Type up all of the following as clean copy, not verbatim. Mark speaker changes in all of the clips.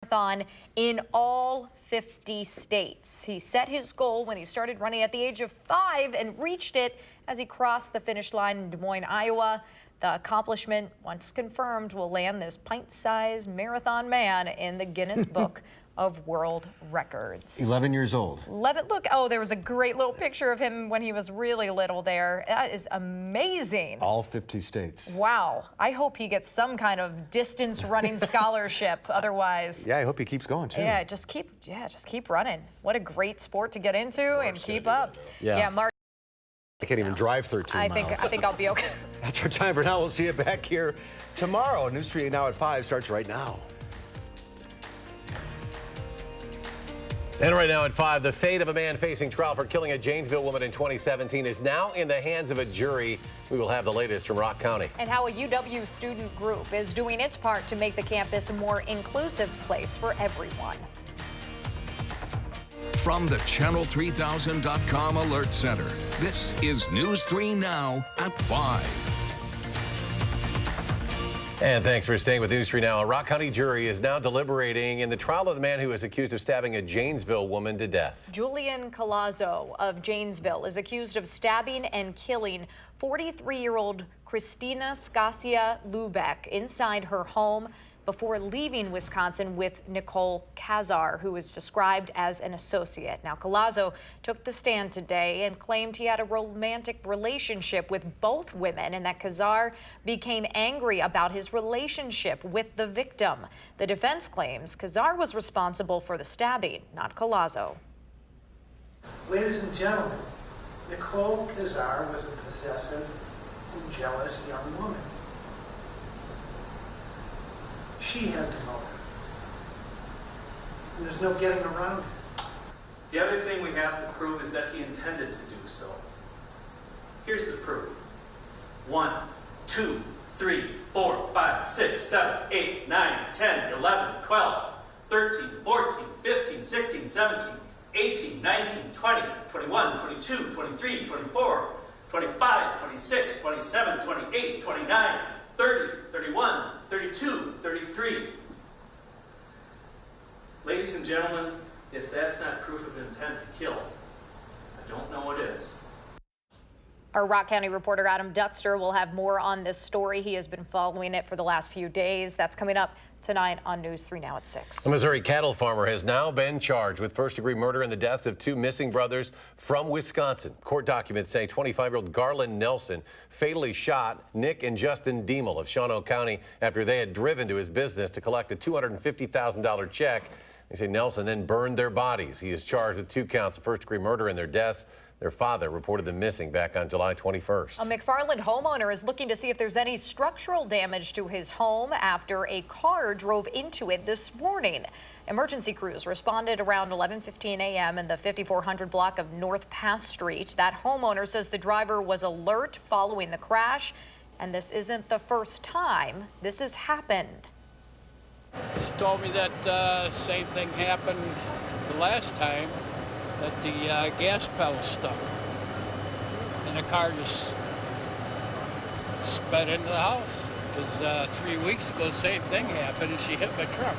Speaker 1: marathon in all 50 states. He set his goal when he started running at the age of 5 and reached it as he crossed the finish line in Des Moines, Iowa. The accomplishment, once confirmed, will land this pint-sized marathon man in the Guinness Book of World Records.
Speaker 2: 11 years old.
Speaker 1: 11. Look, oh, there was a great little picture of him when he was really little there. That is amazing.
Speaker 2: All 50 states.
Speaker 1: Wow. I hope he gets some kind of distance running scholarship. Otherwise,
Speaker 2: Yeah, I hope he keeps going too.
Speaker 1: yeah, just keep running. What a great sport to get into and keep up.
Speaker 2: Yeah.
Speaker 1: Mark.
Speaker 2: I can't even drive 13 miles.
Speaker 1: I think I'll be okay.
Speaker 2: That's our time for now. We'll see you back here tomorrow. News 3 Now at 5 starts right now.
Speaker 3: And right now at 5, the fate of a man facing trial for killing a Janesville woman in 2017 is now in the hands of a jury. We will have the latest from Rock County.
Speaker 1: And how a UW student group is doing its part to make the campus a more inclusive place for everyone.
Speaker 4: From the Channel3000.com Alert Center, this is News 3 Now at 5.
Speaker 3: And thanks for staying with News 3 Now. A Rock County jury is now deliberating in the trial of the man who is accused of stabbing a Janesville woman to death.
Speaker 1: Julian Colazzo of Janesville is accused of stabbing and killing 43-year-old Christina Scasia Lubeck inside her home before leaving Wisconsin with Nicole Kazar, who is described as an associate. Now, Colazzo took the stand today and claimed he had a romantic relationship with both women and that Kazar became angry about his relationship with the victim. The defense claims Kazar was responsible for the stabbing, not Colazzo.
Speaker 5: Ladies and gentlemen, Nicole Kazar was a possessive and jealous young woman. She had the motive. And there's no getting around it.
Speaker 6: The other thing we have to prove is that he intended to do so. Here's the proof. 1, 2, 3, 4, 5, 6, 7, 8, 9, 10, 11, 12, 13, 14, 15, 16, 17, 18, 19, 20, 21, 22, 23, 24, 25, 26, 27, 28, 29, 30, 31, 32, 33. Ladies and gentlemen, if that's not proof of intent to kill, I don't know what is.
Speaker 1: Our Rock County reporter Adam Duxter will have more on this story. He has been following it for the last few days. That's coming up tonight on News 3 Now at 6.
Speaker 3: A Missouri cattle farmer has now been charged with first-degree murder in the deaths of 2 missing brothers from Wisconsin. Court documents say 25-year-old Garland Nelson fatally shot Nick and Justin Diemel of Shawano County after they had driven to his business to collect a $250,000 check. They say Nelson then burned their bodies. He is charged with 2 counts of first-degree murder in their deaths. Their father reported them missing back on July 21st.
Speaker 1: A Mcfarland homeowner is looking to see if there's any structural damage to his home after a car drove into it this morning. Emergency crews responded around 11:15 a.m. in the 5400 block of North Pass Street. That homeowner says the driver was alert following the crash, and this isn't the first time this has happened.
Speaker 7: She told me that same thing happened the last time, that the gas pedal stuck and the car just sped into the house. Because 3 weeks ago, the same thing happened and she hit my truck.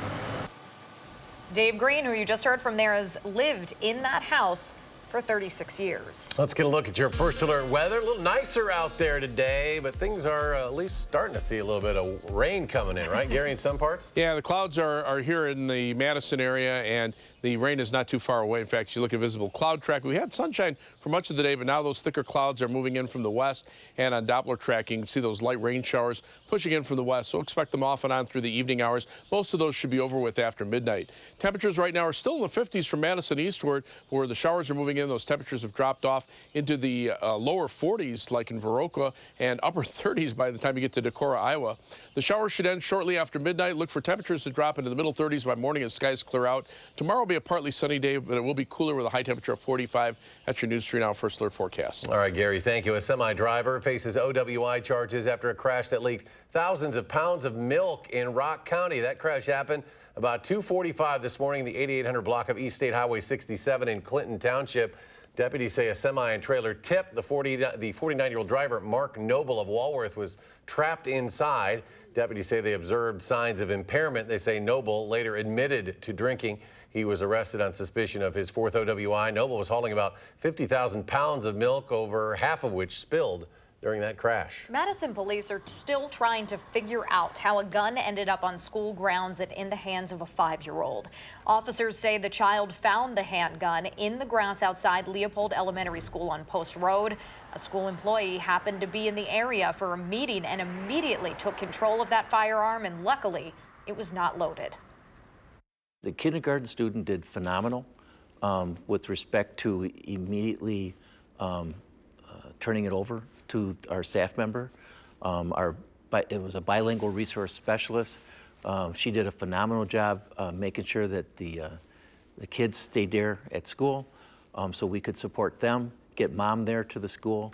Speaker 1: Dave Green, who you just heard from there, has lived in that house for 36 years.
Speaker 3: Let's get a look at your first alert weather. A little nicer out there today, but things are at least starting to see a little bit of rain coming in, right, Gary, in some parts?
Speaker 8: Yeah, the clouds are here in the Madison area, and the rain is not too far away. In fact, you look at visible cloud track. We had sunshine for much of the day, but now those thicker clouds are moving in from the west. And on Doppler tracking, you can see those light rain showers pushing in from the west. So expect them off and on through the evening hours. Most of those should be over with after midnight. Temperatures right now are still in the 50s from Madison eastward, where the showers are moving in. Those temperatures have dropped off into the lower 40s, like in Viroqua, and upper 30s by the time you get to Decorah, Iowa. The showers should end shortly after midnight. Look for temperatures to drop into the middle 30s by morning as skies clear out. Tomorrow will be a partly sunny day, but it will be cooler with a high temperature of 45. That's your News 3 Now First Alert forecast.
Speaker 3: All right, Gary, thank you. A semi-driver faces OWI charges after a crash that leaked thousands of pounds of milk in Rock County. That crash happened about 2:45 this morning in the 8800 block of East State Highway 67 in Clinton Township. Deputies say a semi and trailer tipped. The 49-year-old driver, Mark Noble of Walworth, was trapped inside. Deputies say they observed signs of impairment. They say Noble later admitted to drinking. He was arrested on suspicion of his fourth OWI. Noble was hauling about 50,000 pounds of milk, over half of which spilled during that crash.
Speaker 1: Madison police are still trying to figure out how a gun ended up on school grounds and in the hands of a 5-year-old. Officers say the child found the handgun in the grass outside Leopold Elementary School on Post Road. A school employee happened to be in the area for a meeting and immediately took control of that firearm, and luckily it was not loaded.
Speaker 9: The kindergarten student did phenomenal with respect to immediately turning it over to our staff member. It was a bilingual resource specialist. She did a phenomenal job making sure that the kids stayed there at school so we could support them, get mom there to the school.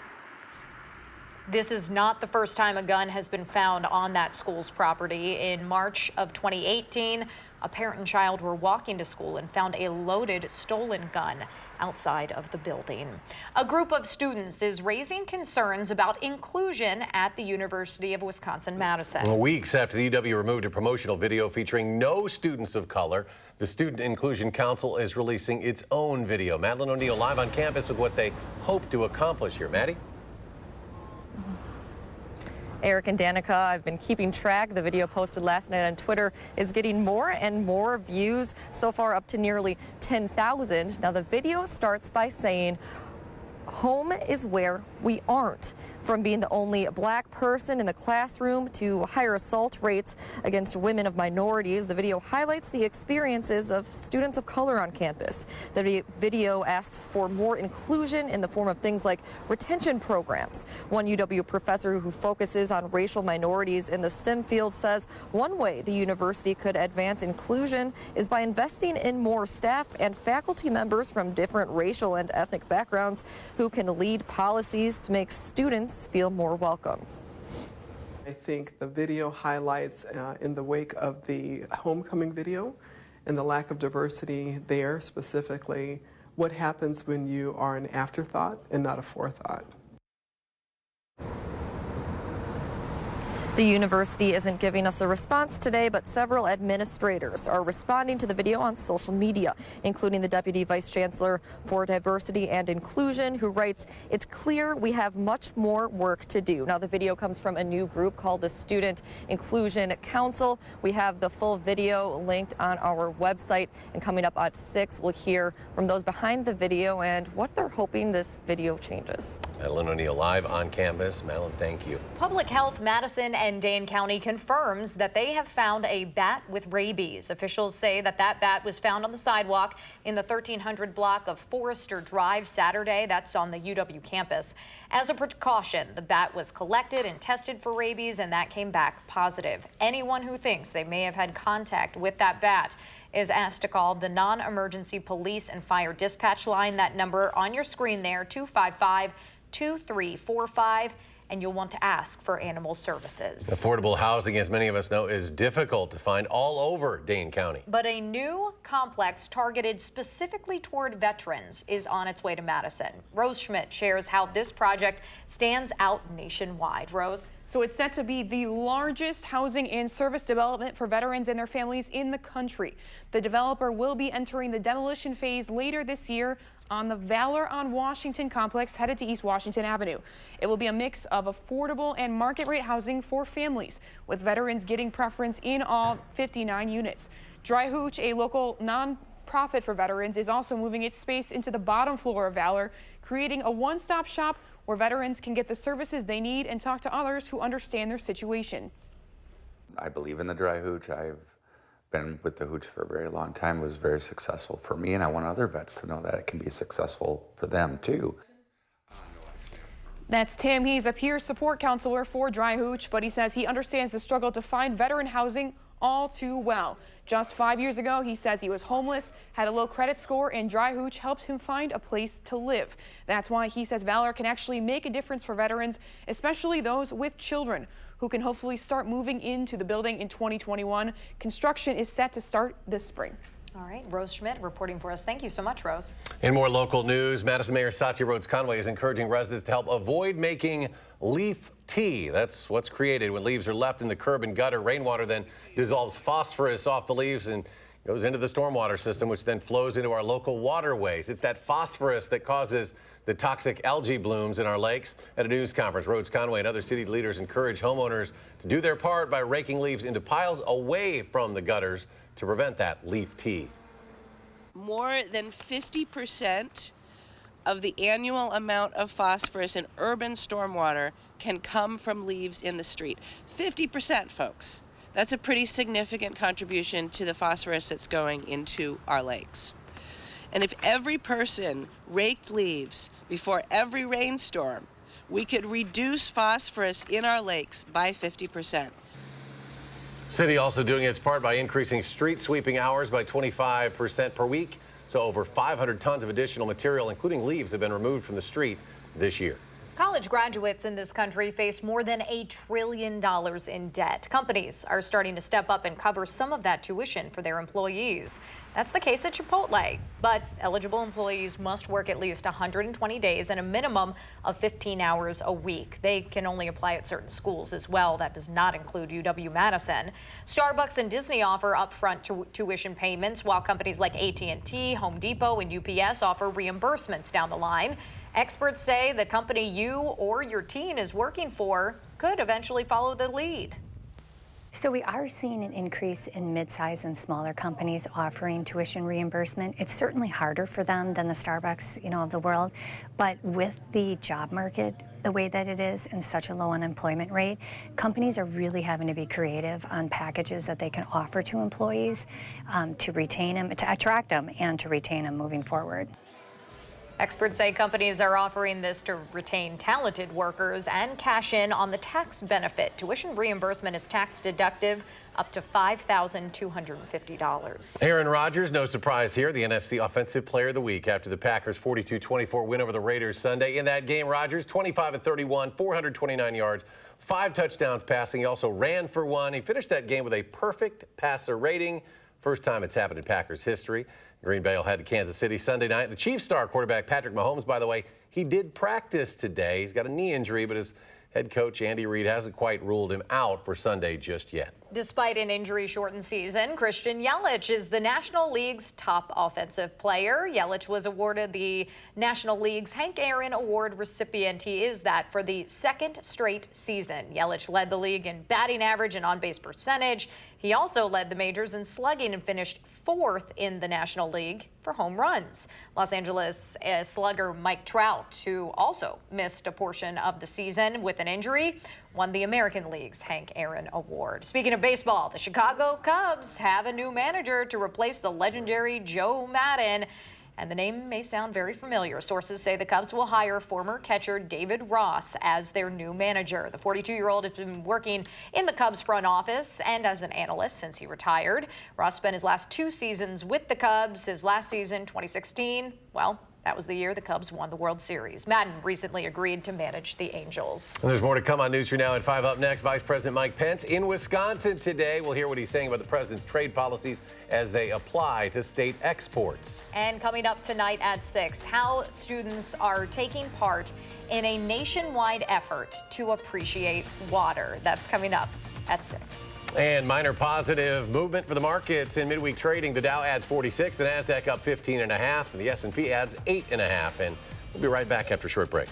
Speaker 1: This is not the first time a gun has been found on that school's property. In March of 2018, a parent and child were walking to school and found a loaded, stolen gun outside of the building. A group of students is raising concerns about inclusion at the University of Wisconsin-Madison.
Speaker 3: Weeks after the UW removed a promotional video featuring no students of color, the Student Inclusion Council is releasing its own video. Madeline O'Neill live on campus with what they hope to accomplish here. Maddie?
Speaker 10: Eric and Danica, I've been keeping track. The video posted last night on Twitter is getting more and more views, so far up to nearly 10,000. Now, the video starts by saying, "Home is where we aren't." From being the only black person in the classroom to higher assault rates against women of minorities, the video highlights the experiences of students of color on campus. The video asks for more inclusion in the form of things like retention programs. One UW professor who focuses on racial minorities in the STEM field says one way the university could advance inclusion is by investing in more staff and faculty members from different racial and ethnic backgrounds who can lead policies to make students feel more welcome.
Speaker 11: I think the video highlights, in the wake of the homecoming video and the lack of diversity there specifically, what happens when you are an afterthought and not a forethought.
Speaker 10: The university isn't giving us a response today, but several administrators are responding to the video on social media, including the Deputy Vice Chancellor for Diversity and Inclusion, who writes, "It's clear we have much more work to do." Now, the video comes from a new group called the Student Inclusion Council. We have the full video linked on our website, and coming up at 6, we'll hear from those behind the video and what they're hoping this video changes.
Speaker 3: Madeline O'Neill live on campus. Madeline, thank you.
Speaker 1: Public Health Madison and Dane County confirms that they have found a bat with rabies. Officials say that bat was found on the sidewalk in the 1300 block of Forester Drive Saturday. That's on the UW campus. As a precaution, the bat was collected and tested for rabies, and that came back positive. Anyone who thinks they may have had contact with that bat is asked to call the non-emergency police and fire dispatch line. That number on your screen there, 255-2345. And you'll want to ask for animal services.
Speaker 3: Affordable housing, as many of us know, is difficult to find all over Dane County.
Speaker 1: But a new complex targeted specifically toward veterans is on its way to Madison. Rose Schmidt shares how this project stands out nationwide. Rose?
Speaker 12: So it's set to be the largest housing and service development for veterans and their families in the country. The developer will be entering the demolition phase later this year on the Valor on Washington complex headed to East Washington Avenue. It will be a mix of affordable and market rate housing for families, with veterans getting preference in all 59 units. Dry Hooch, a local non-profit for veterans, is also moving its space into the bottom floor of Valor, creating a one-stop shop where veterans can get the services they need and talk to others who understand their situation.
Speaker 13: I believe in the Dry Hooch. I've been with the Hooch for a very long time. It was very successful for me, and I want other vets to know that it can be successful for them too.
Speaker 12: That's Tim. He's a peer support counselor for Dry Hooch, but he says he understands the struggle to find veteran housing all too well. Just 5 years ago, he says he was homeless, had a low credit score, and Dry Hooch helped him find a place to live. That's why he says Valor can actually make a difference for veterans, especially those with children, who can hopefully start moving into the building in 2021. Construction is set to start this spring.
Speaker 1: All right, Rose Schmidt reporting for us. Thank you so much, Rose.
Speaker 3: In more local news, Madison Mayor Satya Rhodes-Conway is encouraging residents to help avoid making leaf tea. That's what's created when leaves are left in the curb and gutter. Rainwater then dissolves phosphorus off the leaves and goes into the stormwater system, which then flows into our local waterways. It's that phosphorus that causes the toxic algae blooms in our lakes. At a news conference, Rhodes-Conway and other city leaders encourage homeowners to do their part by raking leaves into piles away from the gutters to prevent that leaf tea.
Speaker 14: More than 50% of the annual amount of phosphorus in urban stormwater can come from leaves in the street. 50%, folks. That's a pretty significant contribution to the phosphorus that's going into our lakes. And if every person raked leaves before every rainstorm, we could reduce phosphorus in our lakes by 50%.
Speaker 3: City also doing its part by increasing street sweeping hours by 25% per week. So over 500 tons of additional material, including leaves, have been removed from the street this year.
Speaker 1: College graduates in this country face more than $1 trillion in debt. Companies are starting to step up and cover some of that tuition for their employees. That's the case at Chipotle. But eligible employees must work at least 120 days and a minimum of 15 hours a week. They can only apply at certain schools as well. That does not include UW-Madison. Starbucks and Disney offer upfront tuition payments, while companies like AT&T, Home Depot, and UPS offer reimbursements down the line. Experts say the company you or your teen is working for could eventually follow the lead.
Speaker 15: So we are seeing an increase in mid-size and smaller companies offering tuition reimbursement. It's certainly harder for them than the Starbucks, of the world. But with the job market the way that it is and such a low unemployment rate, companies are really having to be creative on packages that they can offer to employees to retain them, to attract them, and to retain them moving forward.
Speaker 1: Experts say companies are offering this to retain talented workers and cash in on the tax benefit. Tuition reimbursement is tax deductive up to $5,250.
Speaker 3: Aaron Rodgers, no surprise here, the NFC Offensive Player of the Week after the Packers' 42-24 win over the Raiders Sunday. In that game, Rodgers, 25-31, 429 yards, 5 touchdowns passing. He also ran for 1. He finished that game with a perfect passer rating. First time it's happened in Packers history. Green Bay will head to Kansas City Sunday night. The Chiefs star quarterback Patrick Mahomes, by the way, he did practice today. He's got a knee injury, but his head coach Andy Reid hasn't quite ruled him out for Sunday just yet.
Speaker 1: Despite an injury-shortened season, Christian Yelich is the National League's top offensive player. Yelich was awarded the National League's Hank Aaron Award recipient. He is that for the second straight season. Yelich led the league in batting average and on-base percentage. He also led the majors in slugging and finished 4th in the National League for home runs. Los Angeles slugger Mike Trout, who also missed a portion of the season with an injury, won the American League's Hank Aaron Award. Speaking of baseball, the Chicago Cubs have a new manager to replace the legendary Joe Madden. And the name may sound very familiar. Sources say the Cubs will hire former catcher David Ross as their new manager. The 42-year-old has been working in the Cubs front office and as an analyst since he retired. Ross spent his last 2 seasons with the Cubs. His last season, 2016, well, that was the year the Cubs won the World Series. Madden recently agreed to manage the Angels.
Speaker 3: And there's more to come on News 3 Now at 5. Up next, Vice President Mike Pence in Wisconsin today. We'll hear what he's saying about the president's trade policies as they apply to state exports.
Speaker 1: And coming up tonight at 6, how students are taking part in a nationwide effort to appreciate water. That's coming up at 6.
Speaker 3: And minor positive movement for the markets in midweek trading. The Dow adds 46, the Nasdaq up 15.5, and the S&P adds 8.5. And we'll be right back after a short break.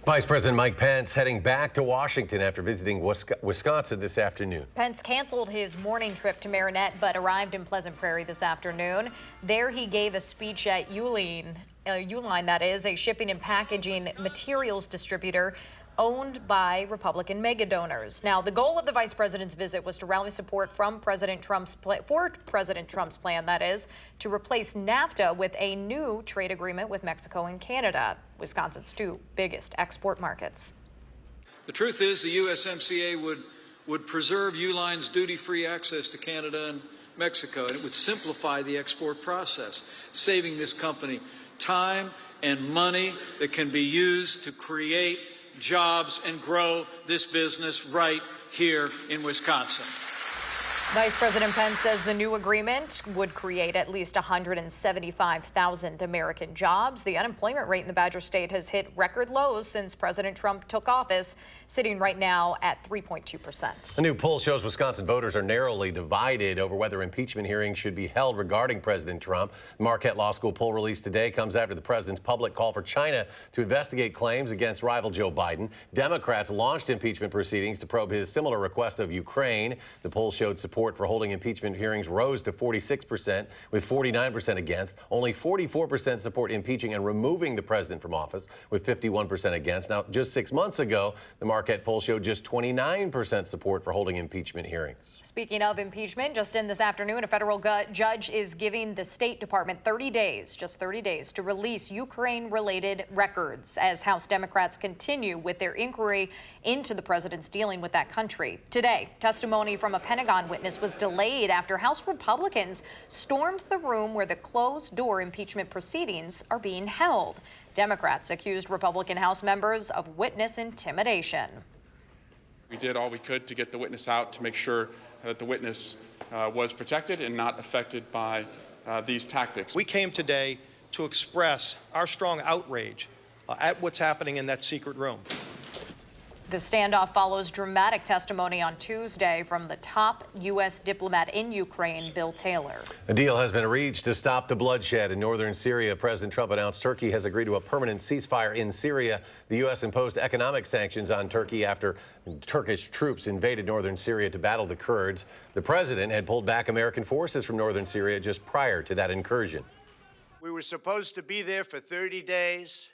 Speaker 3: Vice President Mike Pence heading back to Washington after visiting Wisconsin this afternoon.
Speaker 1: Pence canceled his morning trip to Marinette but arrived in Pleasant Prairie this afternoon. There he gave a speech at Uline, that is, a shipping and packaging materials distributor owned by Republican mega donors. Now, the goal of the vice president's visit was to rally support from President Trump's plan, that is, to replace NAFTA with a new trade agreement with Mexico and Canada, Wisconsin's two biggest export markets.
Speaker 16: The truth is the USMCA would preserve Uline's duty-free access to Canada and Mexico, and it would simplify the export process, saving this company time and money that can be used to create jobs and grow this business right here in Wisconsin.
Speaker 1: Vice President Pence says the new agreement would create at least 175,000 American jobs. The unemployment rate in the Badger State has hit record lows since President Trump took office, sitting right now at 3.2%.
Speaker 3: A new poll shows Wisconsin voters are narrowly divided over whether impeachment hearings should be held regarding President Trump. The Marquette Law School poll released today comes after the president's public call for China to investigate claims against rival Joe Biden. Democrats launched impeachment proceedings to probe his similar request of Ukraine. The poll showed support for holding impeachment hearings rose to 46%, with 49% against. Only 44% support impeaching and removing the president from office, with 51% against. Now, just 6 months ago, the Marquette poll showed just 29% support for holding impeachment hearings.
Speaker 1: Speaking of impeachment, just in this afternoon, a federal judge is giving the State Department 30 days, just 30 days, to release Ukraine-related records as House Democrats continue with their inquiry into the president's dealing with that country. Today, testimony from a Pentagon witness was delayed after House Republicans stormed the room where the closed-door impeachment proceedings are being held. Democrats accused Republican House members of witness intimidation.
Speaker 17: We did all we could to get the witness out to make sure that the witness was protected and not affected by these tactics.
Speaker 18: We came today to express our strong outrage at what's happening in that secret room.
Speaker 1: The standoff follows dramatic testimony on Tuesday from the top U.S. diplomat in Ukraine, Bill Taylor.
Speaker 3: A deal has been reached to stop the bloodshed in northern Syria. President Trump announced Turkey has agreed to a permanent ceasefire in Syria. The U.S. imposed economic sanctions on Turkey after Turkish troops invaded northern Syria to battle the Kurds. The president had pulled back American forces from northern Syria just prior to that incursion.
Speaker 19: We were supposed to be there for 30 days.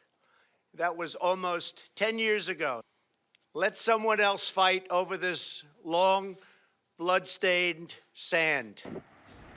Speaker 19: That was almost 10 years ago. Let someone else fight over this long, blood-stained sand.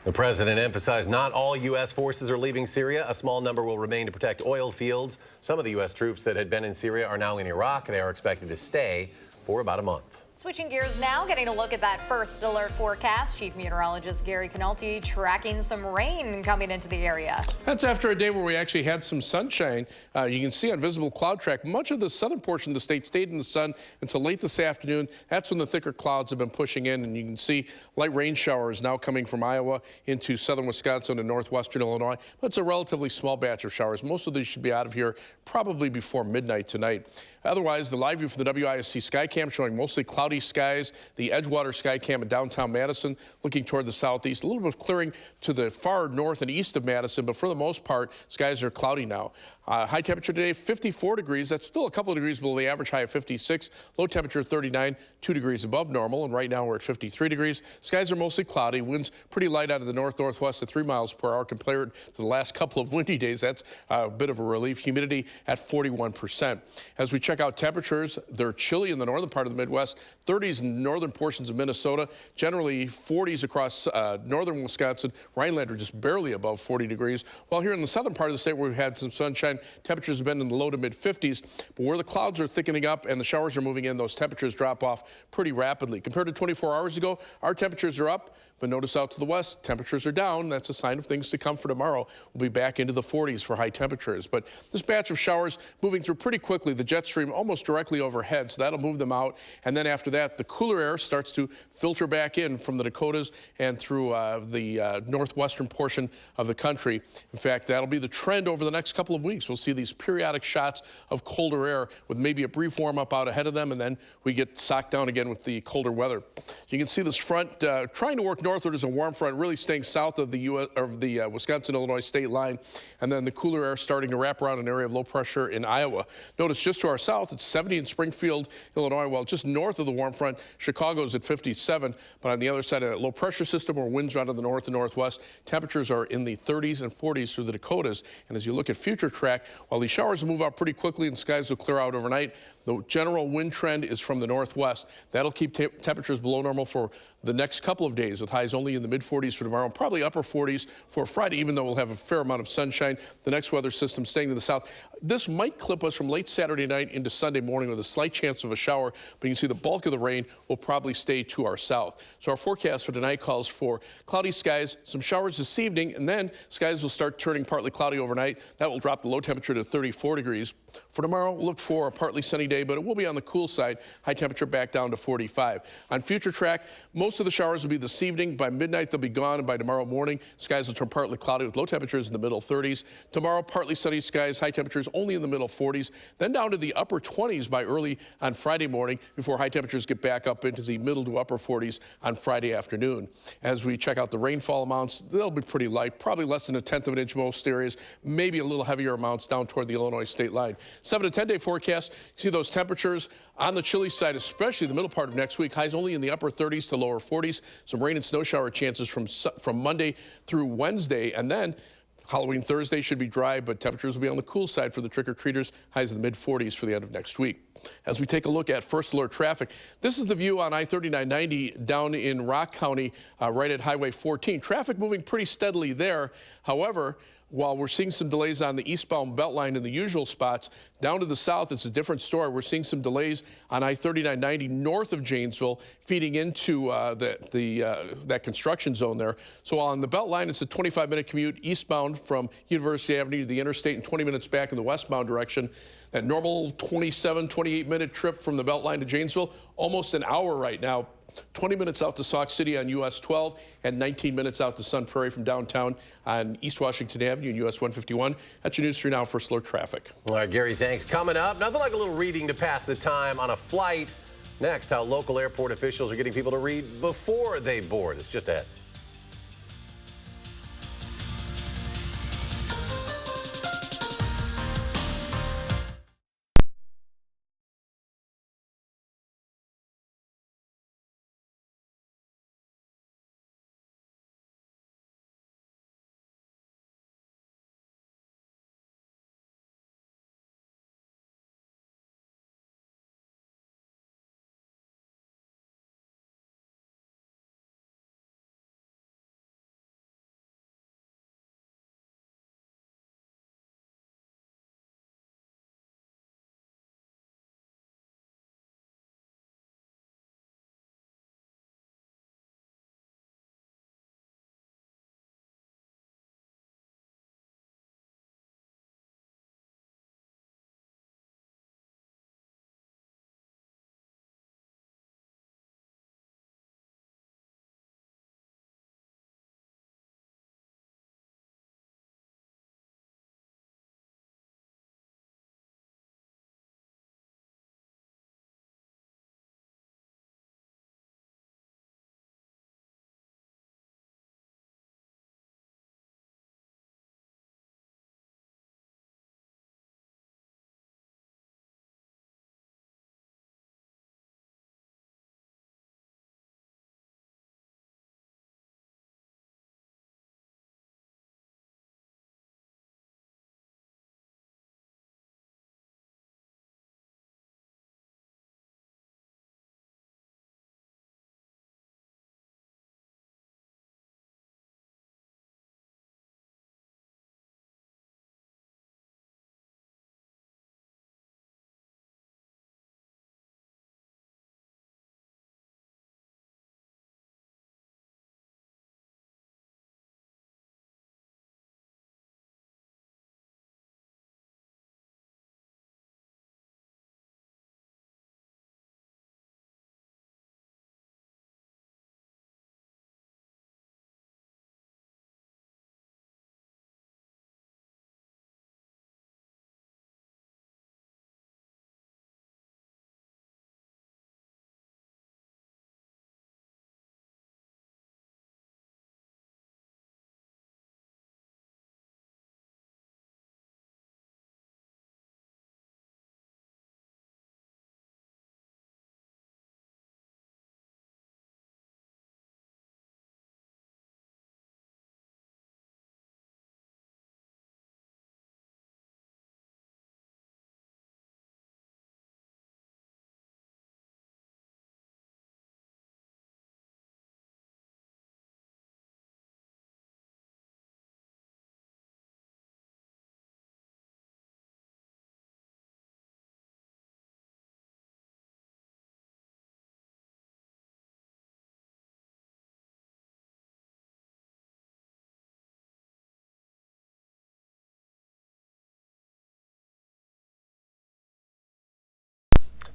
Speaker 3: The president emphasized not all U.S. forces are leaving Syria. A small number will remain to protect oil fields. Some of the U.S. troops that had been in Syria are now in Iraq. They are expected to stay for about a month.
Speaker 1: Switching gears now, getting a look at that first alert forecast. Chief Meteorologist Gary Canolti tracking some rain coming into the area.
Speaker 8: That's after a day where we actually had some sunshine. You can see on visible cloud track, much of the southern portion of the state stayed in the sun until late this afternoon. That's when the thicker clouds have been pushing in, and you can see light rain showers now coming from Iowa into southern Wisconsin and northwestern Illinois. But it's a relatively small batch of showers. Most of these should be out of here probably before midnight tonight. Otherwise, the live view from the WISC Skycam showing mostly cloudy skies. The Edgewater Skycam in downtown Madison looking toward the southeast. A little bit of clearing to the far north and east of Madison, but for the most part, skies are cloudy now. High temperature today, 54 degrees. That's still a couple of degrees below the average high of 56. Low temperature 39, 2 degrees above normal. And right now we're at 53 degrees. Skies are mostly cloudy. Winds pretty light out of the north-northwest at 3 miles per hour compared to the last couple of windy days. That's a bit of a relief. Humidity at 41%. As we check out temperatures, they're chilly in the northern part of the Midwest. 30s in northern portions of Minnesota. Generally 40s across northern Wisconsin. Rhineland are just barely above 40 degrees. While here in the southern part of the state where we've had some sunshine, temperatures have been in the low to mid 50s, but where the clouds are thickening up and the showers are moving in, those temperatures drop off pretty rapidly. Compared to 24 hours ago, our temperatures are up, but notice out to the west, temperatures are down. That's a sign of things to come for tomorrow. We'll be back into the 40s for high temperatures. But this batch of showers moving through pretty quickly, the jet stream almost directly overhead, so that'll move them out. And then after that, the cooler air starts to filter back in from the Dakotas and through the northwestern portion of the country. In fact, that'll be the trend over the next couple of weeks. So we'll see these periodic shots of colder air with maybe a brief warm up out ahead of them, and then we get socked down again with the colder weather. You can see this front trying to work northward as a warm front, really staying south of the Wisconsin-Illinois state line, and then the cooler air starting to wrap around an area of low pressure in Iowa. Notice just to our south, it's 70 in Springfield, Illinois, while just north of the warm front, Chicago's at 57, but on the other side of that low pressure system, where winds are out of the north and northwest, temperatures are in the 30s and 40s through the Dakotas. And as you look at future track, while these showers will move out pretty quickly and skies will clear out overnight, the general wind trend is from the northwest. That'll keep temperatures below normal for the next couple of days, with highs only in the mid-40s for tomorrow, and probably upper 40s for Friday, even though we'll have a fair amount of sunshine. The next weather system staying to the south. This might clip us from late Saturday night into Sunday morning with a slight chance of a shower, but you can see the bulk of the rain will probably stay to our south. So our forecast for tonight calls for cloudy skies, some showers this evening, and then skies will start turning partly cloudy overnight. That will drop the low temperature to 34 degrees. For tomorrow, look for a partly sunny day, but it will be on the cool side. High temperature back down to 45. On future track, most of the showers will be this evening. By midnight, they'll be gone, and by tomorrow morning, skies will turn partly cloudy with low temperatures in the middle 30s. Tomorrow, partly sunny skies, high temperatures only in the middle 40s, then down to the upper 20s by early on Friday morning before high temperatures get back up into the middle to upper 40s on Friday afternoon. As we check out the rainfall amounts, they'll be pretty light, probably less than 1/10 of an inch most areas, maybe a little heavier amounts down toward the Illinois state line. 7 to 10 day forecast, you see those temperatures on the chilly side, especially the middle part of next week. Highs only in the upper 30s to lower 40s. Some rain and snow shower chances from Monday through Wednesday, and then Halloween Thursday should be dry, but temperatures will be on the cool side for the trick-or-treaters. Highs in the mid-40s for the end of next week. As we take a look at first alert traffic, this is the view on I-3990 down in Rock County, right at Highway 14. Traffic moving pretty steadily there. However, while we're seeing some delays on the eastbound Beltline in the usual spots, down to the south, it's a different story. We're seeing some delays on I-3990 north of Janesville, feeding into that construction zone there. So on the Beltline, it's a 25-minute commute eastbound from University Avenue to the interstate and 20 minutes back in the westbound direction. That normal 27, 28-minute trip from the Beltline to Janesville, almost an hour right now. 20 minutes out to Sauk City on US 12 and 19 minutes out to Sun Prairie from downtown on East Washington Avenue and US 151. That's your News 3 Now First Alert traffic.
Speaker 3: All right, Gary, thanks. Coming up, nothing like a little reading to pass the time on a flight. Next, how local airport officials are getting people to read before they board. It's just ahead.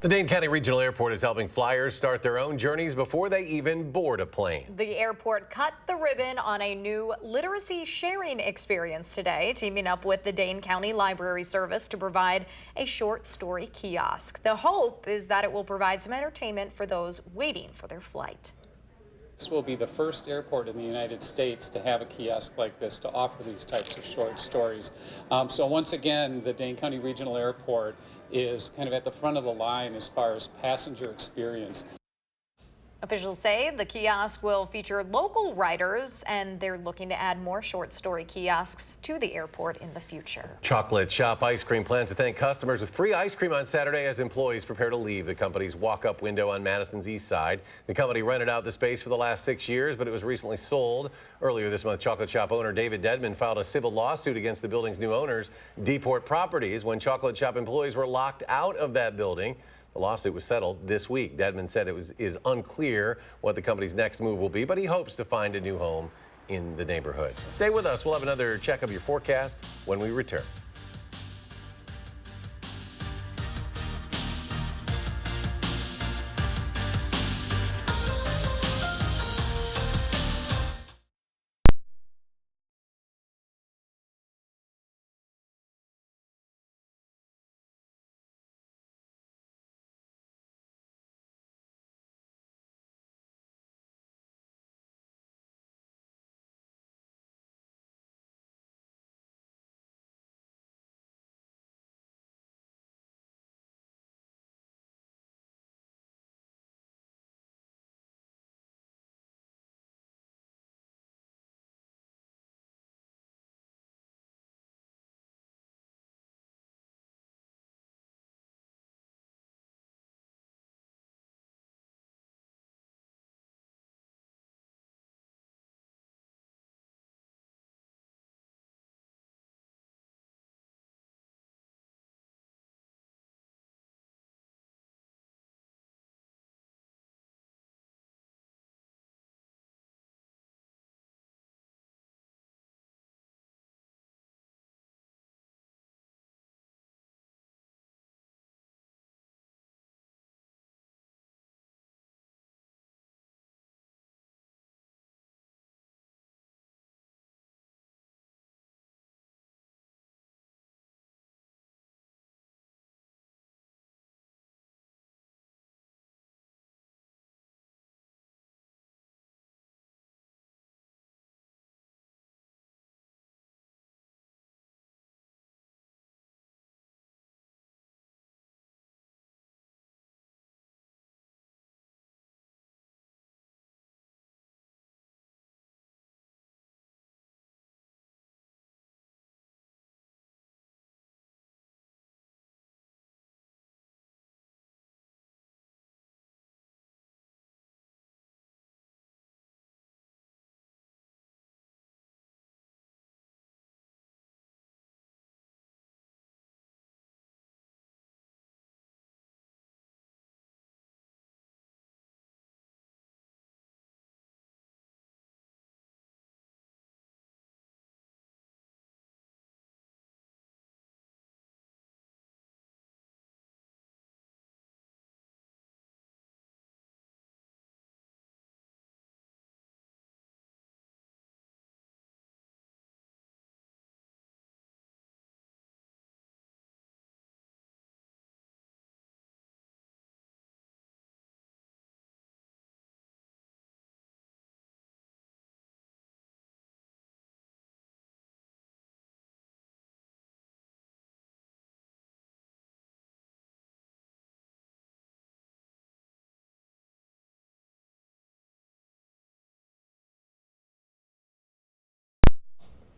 Speaker 3: The Dane County Regional Airport is helping flyers start their own journeys before they even board a plane.
Speaker 1: The airport cut the ribbon on a new literacy sharing experience today, teaming up with the Dane County Library Service to provide a short story kiosk. The hope is that it will provide some entertainment for those waiting for their flight.
Speaker 20: This will be the first airport in the United States to have a kiosk like this to offer these types of short stories. So once again, the Dane County Regional Airport is kind of at the front of the line as far as passenger experience.
Speaker 1: Officials say the kiosk will feature local writers, and they're looking to add more short story kiosks to the airport in the future.
Speaker 3: Chocolate Shop Ice Cream plans to thank customers with free ice cream on Saturday as employees prepare to leave the company's walk-up window on Madison's east side. The company rented out the space for the last 6 years, but it was recently sold. Earlier this month, Chocolate Shop owner David Dedman filed a civil lawsuit against the building's new owners, Deport Properties, when Chocolate Shop employees were locked out of that building. The lawsuit was settled this week. Dedman said it is unclear what the company's next move will be, but he hopes to find a new home in the neighborhood. Stay with us. We'll have another check of your forecast when we return.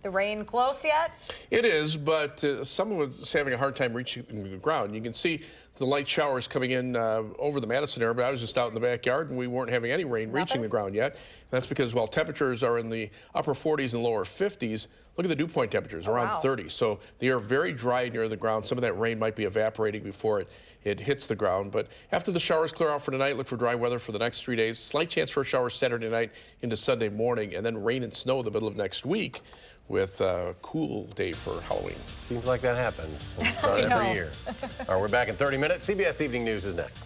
Speaker 1: The rain close yet?
Speaker 8: It is, but some of it's having a hard time reaching the ground. You can see the light showers coming in over the Madison area, but I was just out in the backyard and we weren't having any rain reaching the ground yet. And that's because while temperatures are in the upper 40s and lower 50s, Look at the dew point temperatures, around 30. So they are very dry near the ground. Some of that rain might be evaporating before it hits the ground. But after the showers clear out for tonight, look for dry weather for the next 3 days. Slight chance for a shower Saturday night into Sunday morning, and then rain and snow in the middle of next week with a cool day for Halloween.
Speaker 3: Seems like that happens every year. All right, we're back in 30 minutes. CBS Evening News is next.